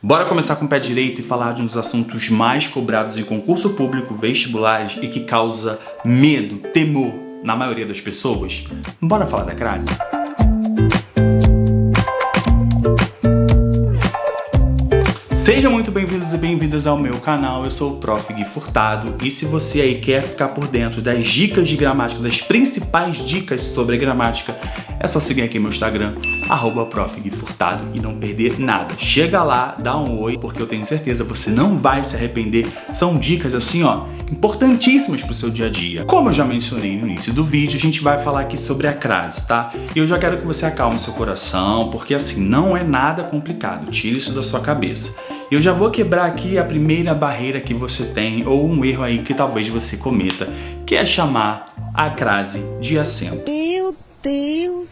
Bora começar com o pé direito e falar de um dos assuntos mais cobrados em concurso público, vestibulares e que causa medo, temor na maioria das pessoas? Bora falar da crase? Sejam muito bem-vindos e bem-vindas ao meu canal, eu sou o Prof. Gui Furtado e se você aí quer ficar por dentro das dicas de gramática, das principais dicas sobre gramática, é só seguir aqui meu Instagram, @Prof. Gui Furtado e não perder nada. Chega lá, dá um oi, porque eu tenho certeza você não vai se arrepender. São dicas assim, importantíssimas pro seu dia a dia. Como eu já mencionei no início do vídeo, a gente vai falar aqui sobre a crase, tá? E eu já quero que você acalme seu coração, porque assim, não é nada complicado, tire isso da sua cabeça. Eu já vou quebrar aqui a primeira barreira que você tem, ou um erro aí que talvez você cometa, que é chamar a crase de acento. Meu Deus!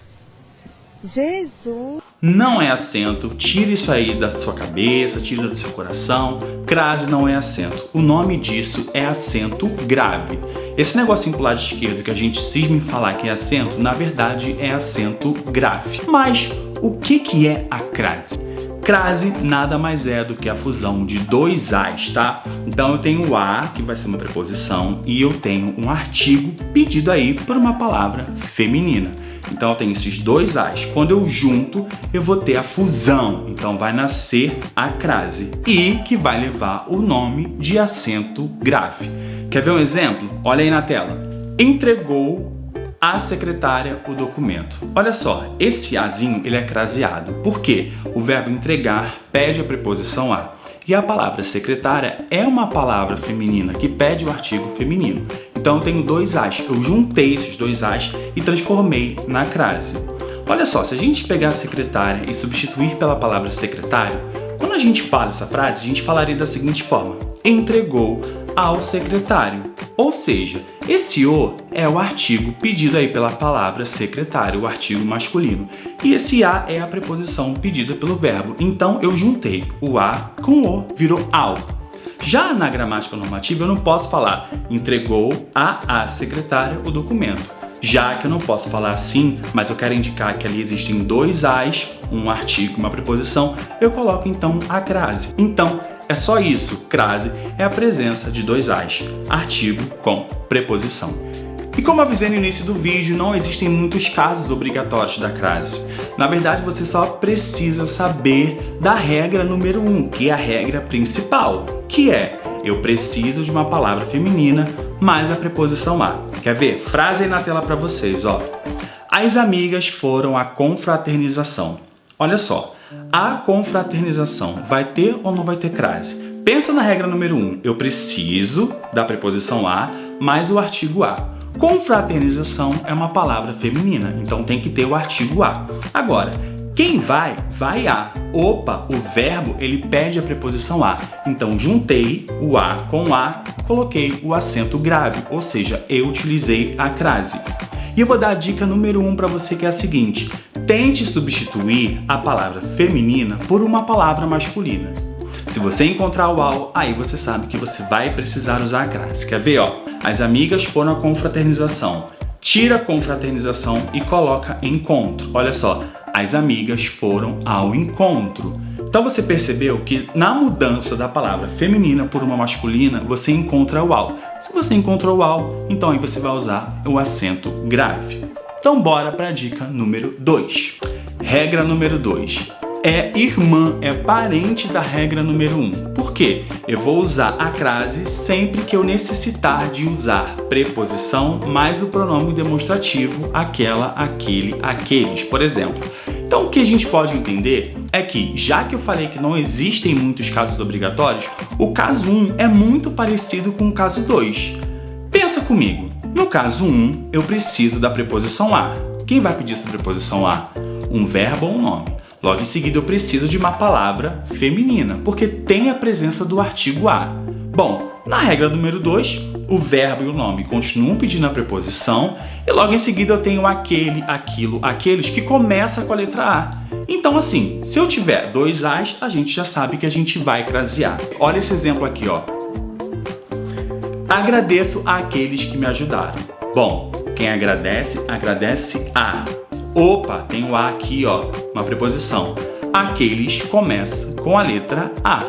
Jesus! Não é acento, tire isso aí da sua cabeça, tire do seu coração. Crase não é acento. O nome disso é acento grave. Esse negocinho pro lado esquerdo que a gente cisma em falar que é acento, na verdade é acento grave. Mas o que é a crase? Crase nada mais é do que a fusão de dois As, tá? Então eu tenho o A, que vai ser uma preposição, e eu tenho um artigo pedido aí por uma palavra feminina. Então eu tenho esses dois As. Quando eu junto, eu vou ter a fusão. Então vai nascer a crase. E que vai levar o nome de acento grave. Quer ver um exemplo? Olha aí na tela. Entregou a secretária o documento. Olha só, esse azinho ele é craseado. Por quê? O verbo entregar pede a preposição a. E a palavra secretária é uma palavra feminina que pede o artigo feminino. Então eu tenho dois As. Eu juntei esses dois As e transformei na crase. Olha só, se a gente pegar secretária e substituir pela palavra secretário, quando a gente fala essa frase, a gente falaria da seguinte forma: entregou ao secretário. Ou seja, esse o é o artigo pedido aí pela palavra secretário, o artigo masculino. E esse a é a preposição pedida pelo verbo. Então eu juntei o a com o, virou ao. Já na gramática normativa eu não posso falar entregou a secretária o documento. Já que eu não posso falar assim, mas eu quero indicar que ali existem dois As, um artigo, uma preposição, eu coloco então a crase. Então, é só isso, crase é a presença de dois As, artigo com preposição. E como avisei no início do vídeo, não existem muitos casos obrigatórios da crase. Na verdade, você só precisa saber da regra número 1, que é a regra principal, que é: eu preciso de uma palavra feminina mais a preposição a. Quer ver? Frase aí na tela para vocês, ó. As amigas foram à confraternização. Olha só, a confraternização vai ter ou não vai ter crase? Pensa na regra número 1. Eu preciso da preposição a mais o artigo a. Confraternização é uma palavra feminina, então tem que ter o artigo a. Agora, quem vai a. Opa, o verbo ele pede a preposição a. Então juntei o a com a, coloquei o acento grave, ou seja, eu utilizei a crase. E eu vou dar a dica número 1 para você, que é a seguinte: tente substituir a palavra feminina por uma palavra masculina. Se você encontrar o ao, aí você sabe que você vai precisar usar a crase. Quer ver, ó? As amigas foram à confraternização. Tira a confraternização e coloca encontro. Olha só, as amigas foram ao encontro. Então você percebeu que na mudança da palavra feminina por uma masculina, você encontra o ao. Se você encontrou o ao, então aí você vai usar o acento grave. Então bora para a dica número 2. Regra número 2. É irmã, é parente da regra número 1. Por quê? Eu vou usar a crase sempre que eu necessitar de usar preposição mais o pronome demonstrativo aquela, aquele, aqueles, por exemplo. Então o que a gente pode entender é que, já que eu falei que não existem muitos casos obrigatórios, o caso 1 é muito parecido com o caso 2. Pensa comigo. No caso 1, eu preciso da preposição a. Quem vai pedir essa preposição a? Um verbo ou um nome. Logo em seguida eu preciso de uma palavra feminina, porque tem a presença do artigo a. Bom, na regra número 2, o verbo e o nome continuam pedindo a preposição e logo em seguida eu tenho aquele, aquilo, aqueles que começa com a letra A. Então assim, se eu tiver dois As, a gente já sabe que a gente vai crasear. Olha esse exemplo aqui, ó. Agradeço àqueles que me ajudaram. Bom, quem agradece, agradece a. Opa, tem o a aqui, ó, uma preposição. aqueles começa com a letra A.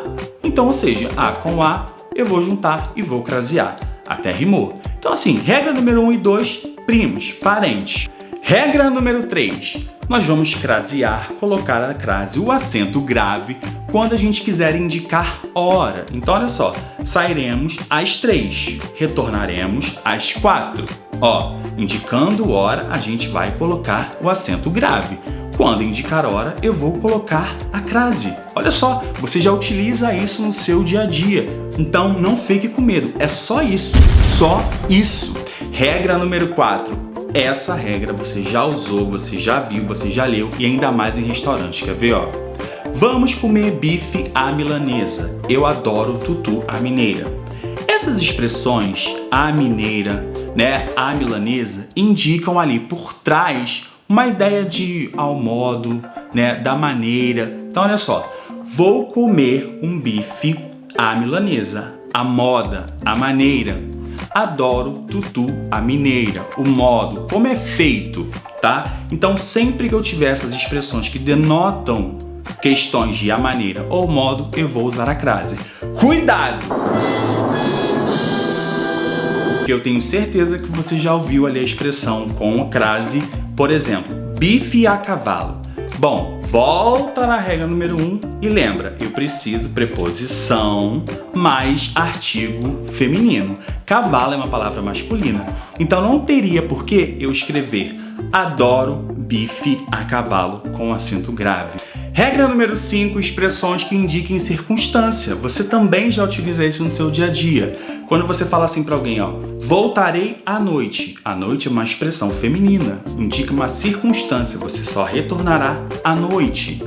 Então, ou seja, A com A, eu vou juntar e vou crasear. Até rimou. Então, assim, regra número 1 e 2, primos, parentes. Regra número 3, nós vamos crasear, colocar a crase, o acento grave, quando a gente quiser indicar hora. Então, olha só, sairemos às 3, retornaremos às 4. Ó, indicando hora, a gente vai colocar o acento grave. Quando indicar hora, eu vou colocar a crase. Olha só, você já utiliza isso no seu dia a dia. Então, não fique com medo, é só isso, só isso. Regra número 4. Essa regra você já usou, você já viu, você já leu e ainda mais em restaurante. Quer ver, ó? Vamos comer bife à milanesa. Eu adoro tutu à mineira. Essas expressões, à mineira, né, à milanesa, indicam ali por trás uma ideia de ao modo, né, da maneira. Então, olha só. Vou comer um bife à milanesa. A moda, a maneira. Adoro tutu à mineira, o modo, como é feito, tá? Então, sempre que eu tiver essas expressões que denotam questões de a maneira ou modo, eu vou usar a crase. Cuidado! Porque eu tenho certeza que você já ouviu ali a expressão com a crase, por exemplo, bife a cavalo. Bom, volta na regra número 1 e lembra, eu preciso preposição mais artigo feminino. Cavalo é uma palavra masculina, então não teria por que eu escrever adoro bife a cavalo com acento grave. Regra número 5, expressões que indiquem circunstância. Você também já utiliza isso no seu dia a dia. Quando você fala assim para alguém, ó, voltarei à noite. À noite é uma expressão feminina, indica uma circunstância, você só retornará à noite.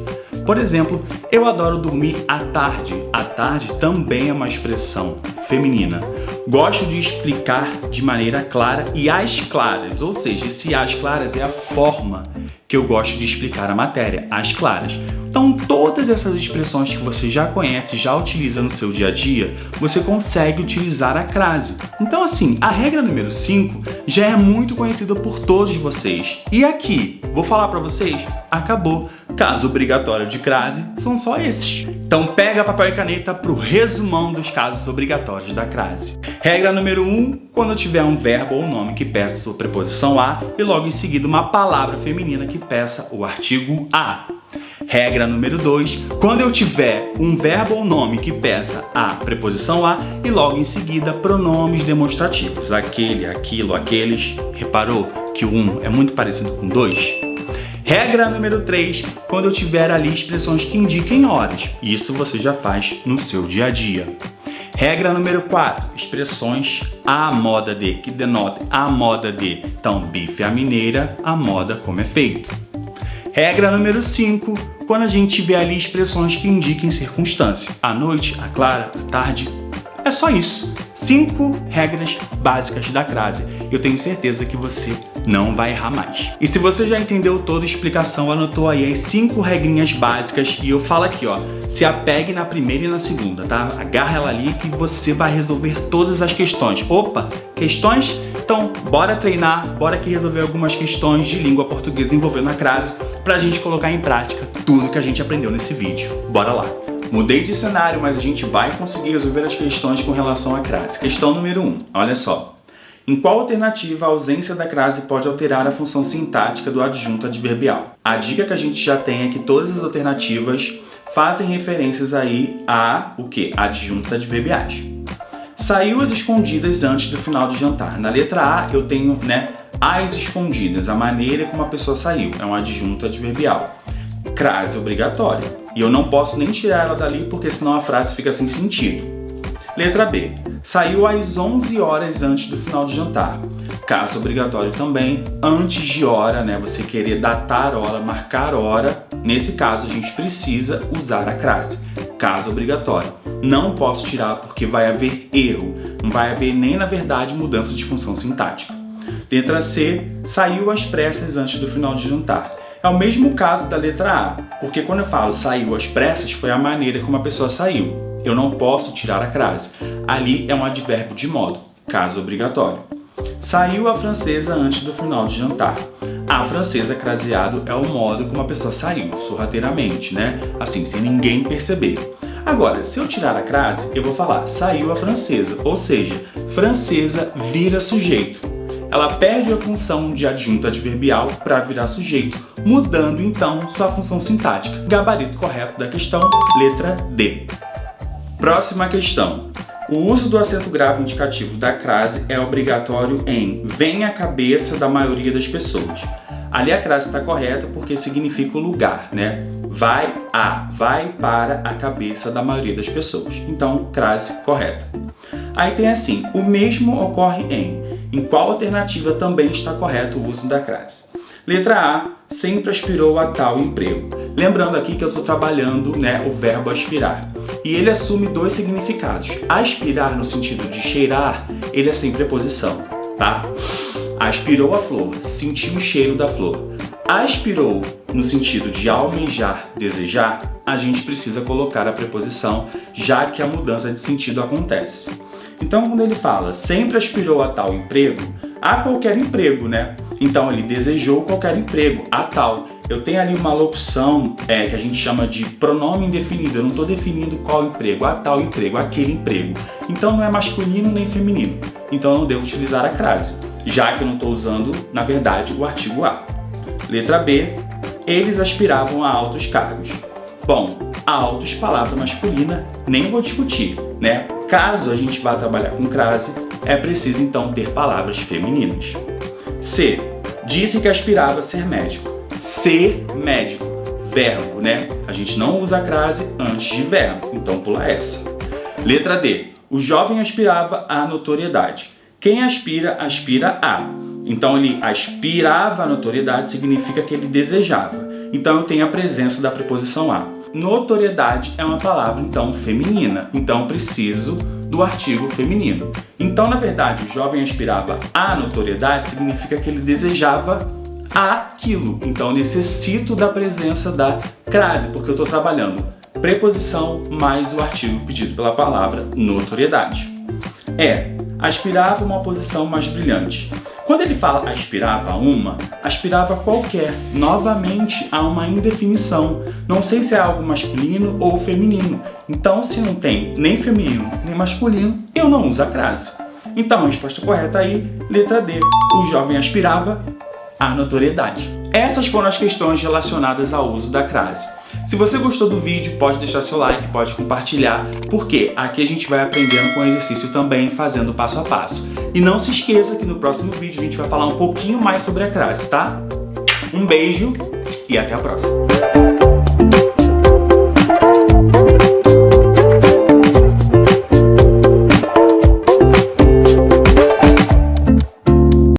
Por exemplo, eu adoro dormir à tarde. À tarde também é uma expressão feminina. Gosto de explicar de maneira clara e às claras, ou seja, esse às claras é a forma que eu gosto de explicar a matéria, às claras. Então, todas essas expressões que você já conhece, já utiliza no seu dia a dia, você consegue utilizar a crase. Então, assim, a regra número 5 já é muito conhecida por todos vocês. E aqui, vou falar para vocês, acabou. Caso obrigatório de crase são só esses. Então, pega papel e caneta para o resumão dos casos obrigatórios da crase. Regra número 1, quando tiver um verbo ou nome que peça sua preposição a e logo em seguida uma palavra feminina que peça o artigo a. Regra número 2, quando eu tiver um verbo ou nome que peça a preposição a e logo em seguida pronomes demonstrativos. Aquele, aquilo, aqueles. Reparou que o 1 é muito parecido com 2? Regra número 3, quando eu tiver ali expressões que indiquem horas. Isso você já faz no seu dia a dia. Regra número 4, expressões à moda de, que denotem a moda de. Então, bife à mineira, a moda como é feito. Regra número 5, quando a gente tiver ali expressões que indiquem circunstância. À noite, à clara, à tarde. É só isso. 5 regras básicas da crase. Eu tenho certeza que você não vai errar mais. E se você já entendeu toda a explicação, anotou aí as 5 regrinhas básicas e eu falo aqui, ó, se apegue na primeira e na segunda, tá? Agarra ela ali que você vai resolver todas as questões. Opa, questões? Então, bora treinar, bora aqui resolver algumas questões de língua portuguesa envolvendo a crase pra gente colocar em prática tudo que a gente aprendeu nesse vídeo. Bora lá! Mudei de cenário, mas a gente vai conseguir resolver as questões com relação à crase. Questão número 1, olha só. Em qual alternativa a ausência da crase pode alterar a função sintática do adjunto adverbial? A dica que a gente já tem é que todas as alternativas fazem referências aí a o quê? Adjuntos adverbiais. Saiu às escondidas antes do final do jantar. Na letra A eu tenho, às escondidas, a maneira como a pessoa saiu. É um adjunto adverbial. Crase obrigatória. E eu não posso nem tirar ela dali porque senão a frase fica sem sentido. Letra B. Saiu às 11 horas antes do final do jantar. Caso obrigatório também, antes de hora, Você querer datar hora, marcar hora. Nesse caso, a gente precisa usar a crase. Caso obrigatório. Não posso tirar porque vai haver erro. Não vai haver nem, na verdade, mudança de função sintática. Letra C. Saiu às pressas antes do final de jantar. É o mesmo caso da letra A, porque quando eu falo saiu às pressas, foi a maneira como a pessoa saiu. Eu não posso tirar a crase. Ali é um advérbio de modo, caso obrigatório. Saiu a francesa antes do final de jantar. A francesa craseado é o modo como a pessoa saiu, sorrateiramente, né? Assim, sem ninguém perceber. Agora, se eu tirar a crase, eu vou falar saiu a francesa, ou seja, francesa vira sujeito. Ela perde a função de adjunto adverbial para virar sujeito, mudando então sua função sintática. Gabarito correto da questão, letra D. Próxima questão. O uso do acento grave indicativo da crase é obrigatório em vem à cabeça da maioria das pessoas. Ali a crase está correta porque significa o lugar, né? Vai para a cabeça da maioria das pessoas. Então, crase correta. Aí tem assim, o mesmo ocorre em qual alternativa também está correto o uso da crase? Letra A, sempre aspirou a tal emprego. Lembrando aqui que eu estou trabalhando, né, o verbo aspirar. E ele assume dois significados. Aspirar no sentido de cheirar, ele é sem preposição, tá? Aspirou a flor, sentiu o cheiro da flor. Aspirou no sentido de almejar, desejar, a gente precisa colocar a preposição, já que a mudança de sentido acontece. Então, quando ele fala sempre aspirou a tal emprego, a qualquer emprego, né? Então, ele desejou qualquer emprego, a tal. Eu tenho ali uma locução que a gente chama de pronome indefinido. Eu não estou definindo qual emprego, a tal emprego, aquele emprego. Então, não é masculino nem feminino. Então, eu não devo utilizar a crase, já que eu não estou usando, na verdade, o artigo A. Letra B, eles aspiravam a altos cargos. Bom, altos, palavra masculina, nem vou discutir, né? Caso a gente vá trabalhar com crase, é preciso então ter palavras femininas. C, disse que aspirava a ser médico. Ser médico, verbo, né? A gente não usa a crase antes de verbo, então pula essa. Letra D, o jovem aspirava à notoriedade. Quem aspira, aspira a. Então ele aspirava à notoriedade significa que ele desejava. Então eu tenho a presença da preposição a. Notoriedade é uma palavra então feminina, então preciso do artigo feminino. Então, na verdade, o jovem aspirava à notoriedade significa que ele desejava aquilo. Então, eu necessito da presença da crase, porque eu estou trabalhando preposição mais o artigo pedido pela palavra notoriedade. Aspirava a uma posição mais brilhante. Quando ele fala aspirava a uma, aspirava a qualquer. Novamente, há uma indefinição. Não sei se é algo masculino ou feminino. Então, se não tem nem feminino nem masculino, eu não uso a crase. Então, a resposta correta aí, letra D. O jovem aspirava à notoriedade. Essas foram as questões relacionadas ao uso da crase. Se você gostou do vídeo, pode deixar seu like, pode compartilhar, porque aqui a gente vai aprendendo com o exercício também, fazendo passo a passo. E não se esqueça que no próximo vídeo a gente vai falar um pouquinho mais sobre a crase, tá? Um beijo e até a próxima!